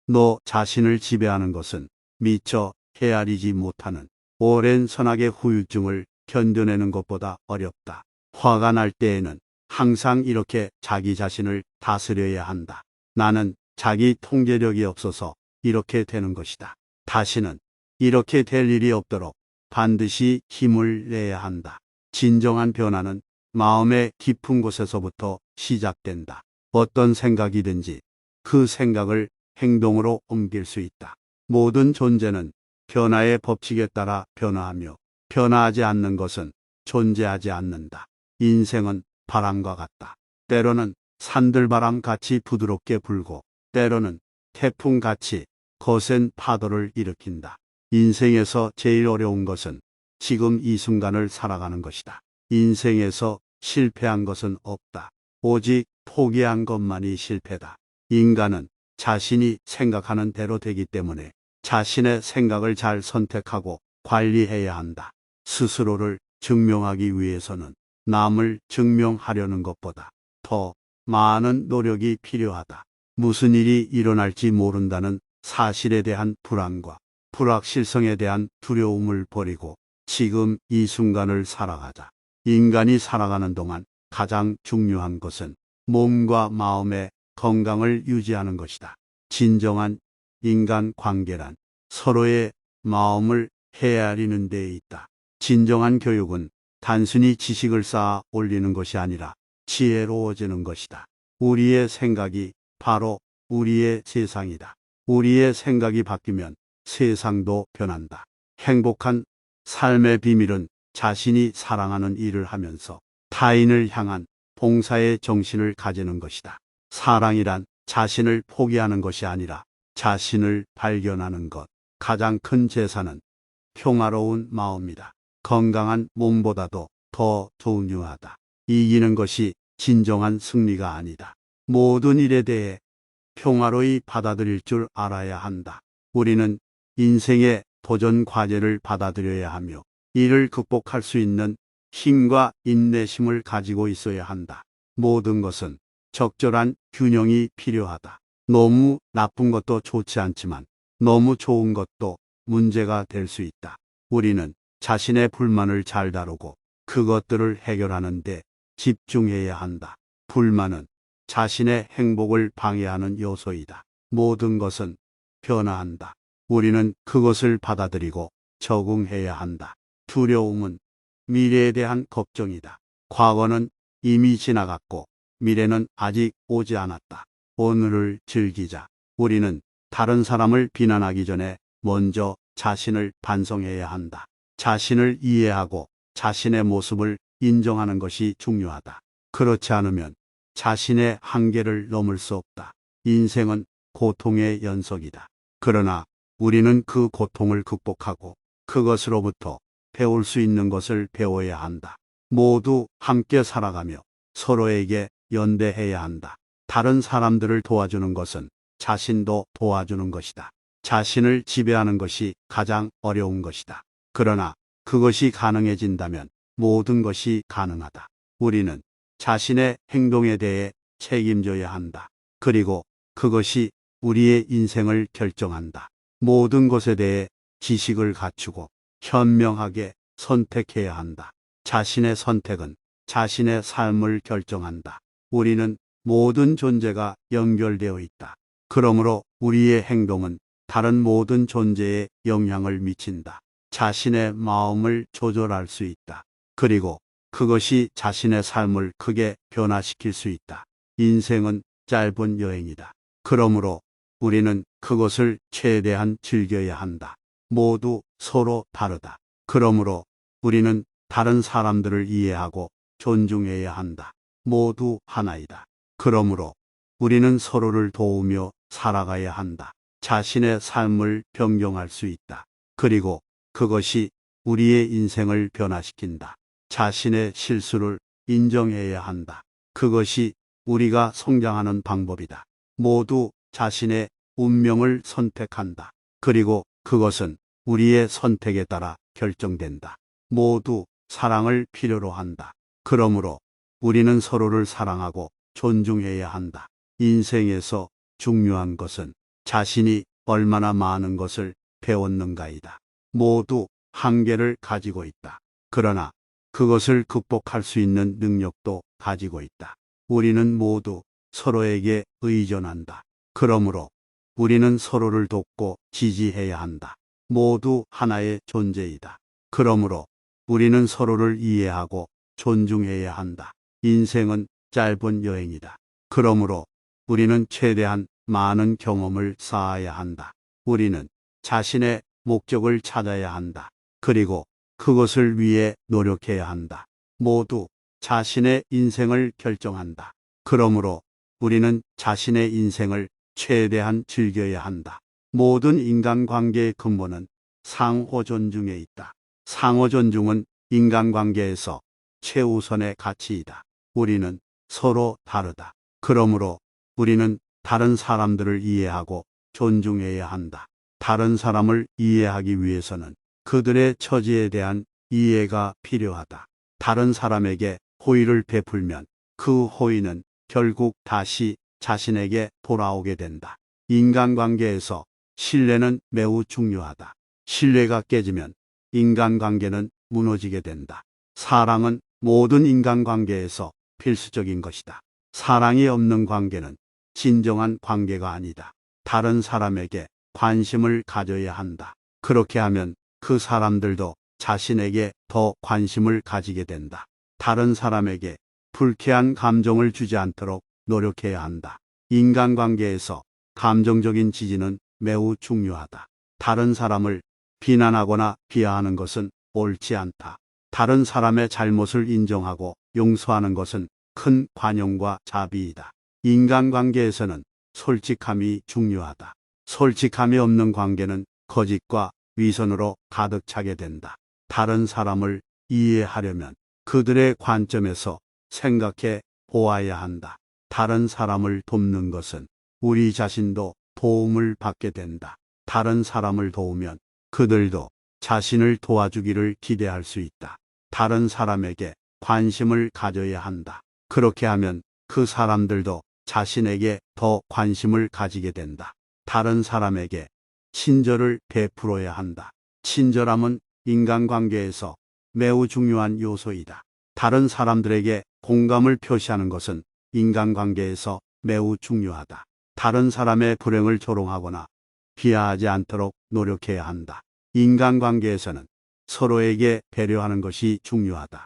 너 자신을 지배하는 것은 미처 헤아리지 못하는 오랜 선악의 후유증을 견뎌내는 것보다 어렵다. 화가 날 때에는 항상 이렇게 자기 자신을 다스려야 한다. 나는 자기 통제력이 없어서 이렇게 되는 것이다. 다시는 이렇게 될 일이 없도록 반드시 힘을 내야 한다. 진정한 변화는 마음의 깊은 곳에서부터 시작된다. 어떤 생각이든지 그 생각을 행동으로 옮길 수 있다. 모든 존재는 변화의 법칙에 따라 변화하며 변화하지 않는 것은 존재하지 않는다. 인생은 바람과 같다. 때로는 산들바람 같이 부드럽게 불고 때로는 태풍 같이 거센 파도를 일으킨다. 인생에서 제일 어려운 것은 지금 이 순간을 살아가는 것이다. 인생에서 실패한 것은 없다. 오직 포기한 것만이 실패다. 인간은 자신이 생각하는 대로 되기 때문에 자신의 생각을 잘 선택하고 관리해야 한다. 스스로를 증명하기 위해서는 남을 증명하려는 것보다 더 많은 노력이 필요하다. 무슨 일이 일어날지 모른다는 사실에 대한 불안과 불확실성에 대한 두려움을 버리고 지금 이 순간을 살아가자. 인간이 살아가는 동안 가장 중요한 것은 몸과 마음의 건강을 유지하는 것이다. 진정한 인간 관계란 서로의 마음을 헤아리는 데 있다. 진정한 교육은 단순히 지식을 쌓아 올리는 것이 아니라 지혜로워지는 것이다. 우리의 생각이 바로 우리의 세상이다. 우리의 생각이 바뀌면 세상도 변한다. 행복한 삶의 비밀은 자신이 사랑하는 일을 하면서 타인을 향한 봉사의 정신을 가지는 것이다. 사랑이란 자신을 포기하는 것이 아니라 자신을 발견하는 것. 가장 큰 재산은 평화로운 마음이다. 건강한 몸보다도 더 중요하다. 이기는 것이 진정한 승리가 아니다. 모든 일에 대해 평화로이 받아들일 줄 알아야 한다. 우리는 인생의 도전 과제를 받아들여야 하며 이를 극복할 수 있는 힘과 인내심을 가지고 있어야 한다. 모든 것은 적절한 균형이 필요하다. 너무 나쁜 것도 좋지 않지만 너무 좋은 것도 문제가 될 수 있다. 우리는 자신의 불만을 잘 다루고 그것들을 해결하는 데 집중해야 한다. 불만은 자신의 행복을 방해하는 요소이다. 모든 것은 변화한다. 우리는 그것을 받아들이고 적응해야 한다. 두려움은 미래에 대한 걱정이다. 과거는 이미 지나갔고 미래는 아직 오지 않았다. 오늘을 즐기자. 우리는 다른 사람을 비난하기 전에 먼저 자신을 반성해야 한다. 자신을 이해하고 자신의 모습을 인정하는 것이 중요하다. 그렇지 않으면 자신의 한계를 넘을 수 없다. 인생은 고통의 연속이다. 그러나 우리는 그 고통을 극복하고 그것으로부터 배울 수 있는 것을 배워야 한다. 모두 함께 살아가며 서로에게 연대해야 한다. 다른 사람들을 도와주는 것은 자신도 도와주는 것이다. 자신을 지배하는 것이 가장 어려운 것이다. 그러나 그것이 가능해진다면 모든 것이 가능하다. 우리는 자신의 행동에 대해 책임져야 한다. 그리고 그것이 우리의 인생을 결정한다. 모든 것에 대해 지식을 갖추고 현명하게 선택해야 한다. 자신의 선택은 자신의 삶을 결정한다. 우리는 모든 존재가 연결되어 있다. 그러므로 우리의 행동은 다른 모든 존재에 영향을 미친다. 자신의 마음을 조절할 수 있다. 그리고 그것이 자신의 삶을 크게 변화시킬 수 있다. 인생은 짧은 여행이다. 그러므로 우리는 그것을 최대한 즐겨야 한다. 모두 서로 다르다. 그러므로 우리는 다른 사람들을 이해하고 존중해야 한다. 모두 하나이다. 그러므로 우리는 서로를 도우며 살아가야 한다. 자신의 삶을 변경할 수 있다. 그리고 그것이 우리의 인생을 변화시킨다. 자신의 실수를 인정해야 한다. 그것이 우리가 성장하는 방법이다. 모두 자신의 운명을 선택한다. 그리고 그것은 우리의 선택에 따라 결정된다. 모두 사랑을 필요로 한다. 그러므로 우리는 서로를 사랑하고 존중해야 한다. 인생에서 중요한 것은 자신이 얼마나 많은 것을 배웠는가이다. 모두 한계를 가지고 있다. 그러나 그것을 극복할 수 있는 능력도 가지고 있다. 우리는 모두 서로에게 의존한다. 그러므로 우리는 서로를 돕고 지지해야 한다. 모두 하나의 존재이다. 그러므로 우리는 서로를 이해하고 존중해야 한다. 인생은 짧은 여행이다. 그러므로 우리는 최대한 많은 경험을 쌓아야 한다. 우리는 자신의 목적을 찾아야 한다. 그리고 그것을 위해 노력해야 한다. 모두 자신의 인생을 결정한다. 그러므로 우리는 자신의 인생을 최대한 즐겨야 한다. 모든 인간관계의 근본은 상호 존중에 있다. 상호 존중은 인간관계에서 최우선의 가치이다. 우리는 서로 다르다. 그러므로 우리는 다른 사람들을 이해하고 존중해야 한다. 다른 사람을 이해하기 위해서는 그들의 처지에 대한 이해가 필요하다. 다른 사람에게 호의를 베풀면 그 호의는 결국 다시 자신에게 돌아오게 된다. 인간관계에서 신뢰는 매우 중요하다. 신뢰가 깨지면 인간관계는 무너지게 된다. 사랑은 모든 인간관계에서 필수적인 것이다. 사랑이 없는 관계는 진정한 관계가 아니다. 다른 사람에게 관심을 가져야 한다. 그렇게 하면 그 사람들도 자신에게 더 관심을 가지게 된다. 다른 사람에게 불쾌한 감정을 주지 않도록 노력해야 한다. 인간관계에서 감정적인 지지는 매우 중요하다. 다른 사람을 비난하거나 비하하는 것은 옳지 않다. 다른 사람의 잘못을 인정하고 용서하는 것은 큰 관용과 자비이다. 인간관계에서는 솔직함이 중요하다. 솔직함이 없는 관계는 거짓과 위선으로 가득 차게 된다. 다른 사람을 이해하려면 그들의 관점에서 생각해 보아야 한다. 다른 사람을 돕는 것은 우리 자신도 도움을 받게 된다. 다른 사람을 도우면 그들도 자신을 도와주기를 기대할 수 있다. 다른 사람에게 관심을 가져야 한다. 그렇게 하면 그 사람들도 자신에게 더 관심을 가지게 된다. 다른 사람에게 친절을 베풀어야 한다. 친절함은 인간관계에서 매우 중요한 요소이다. 다른 사람들에게 공감을 표시하는 것은 인간관계에서 매우 중요하다. 다른 사람의 불행을 조롱하거나 비하하지 않도록 노력해야 한다. 인간관계에서는 서로에게 배려하는 것이 중요하다.